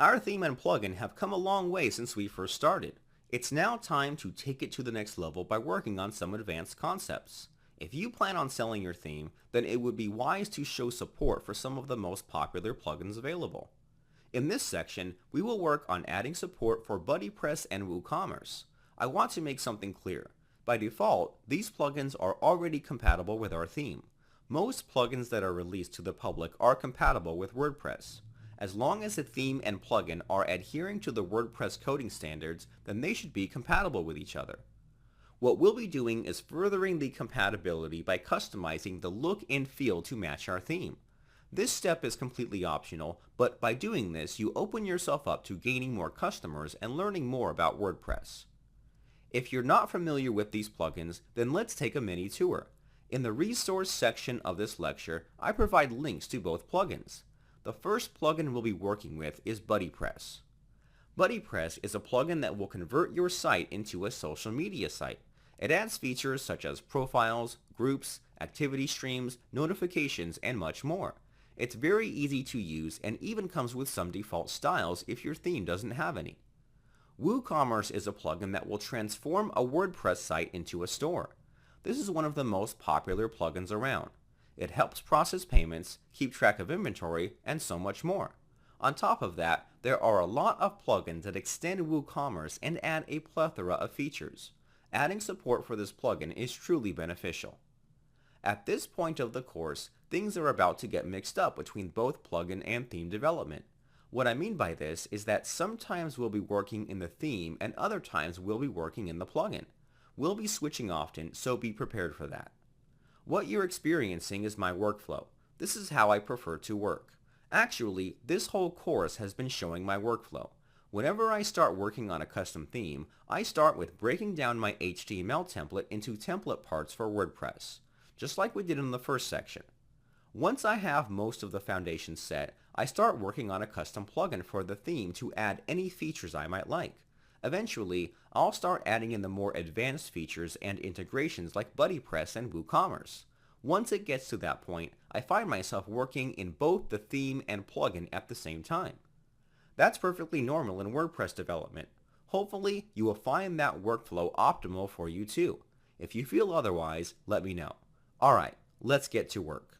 Our theme and plugin have come a long way since we first started. It's now time to take it to the next level by working on some advanced concepts. If you plan on selling your theme, then it would be wise to show support for some of the most popular plugins available. In this section, we will work on adding support for BuddyPress and WooCommerce. I want to make something clear. By default, these plugins are already compatible with our theme. Most plugins that are released to the public are compatible with WordPress. As long as the theme and plugin are adhering to the WordPress coding standards, then they should be compatible with each other. What we'll be doing is furthering the compatibility by customizing the look and feel to match our theme. This step is completely optional, but by doing this, you open yourself up to gaining more customers and learning more about WordPress. If you're not familiar with these plugins, then let's take a mini tour. In the resource section of this lecture, I provide links to both plugins. The first plugin we'll be working with is BuddyPress. BuddyPress is a plugin that will convert your site into a social media site. It adds features such as profiles, groups, activity streams, notifications, and much more. It's very easy to use and even comes with some default styles if your theme doesn't have any. WooCommerce is a plugin that will transform a WordPress site into a store. This is one of the most popular plugins around. It helps process payments, keep track of inventory, and so much more. On top of that, there are a lot of plugins that extend WooCommerce and add a plethora of features. Adding support for this plugin is truly beneficial. At this point of the course, things are about to get mixed up between both plugin and theme development. What I mean by this is that sometimes we'll be working in the theme and other times we'll be working in the plugin. We'll be switching often, so be prepared for that. What you're experiencing is my workflow. This is how I prefer to work. Actually, this whole course has been showing my workflow. Whenever I start working on a custom theme, I start with breaking down my HTML template into template parts for WordPress, just like we did in the first section. Once I have most of the foundation set, I start working on a custom plugin for the theme to add any features I might like. Eventually, I'll start adding in the more advanced features and integrations like BuddyPress and WooCommerce. Once it gets to that point, I find myself working in both the theme and plugin at the same time. That's perfectly normal in WordPress development. Hopefully, you will find that workflow optimal for you too. If you feel otherwise, let me know. Alright, let's get to work.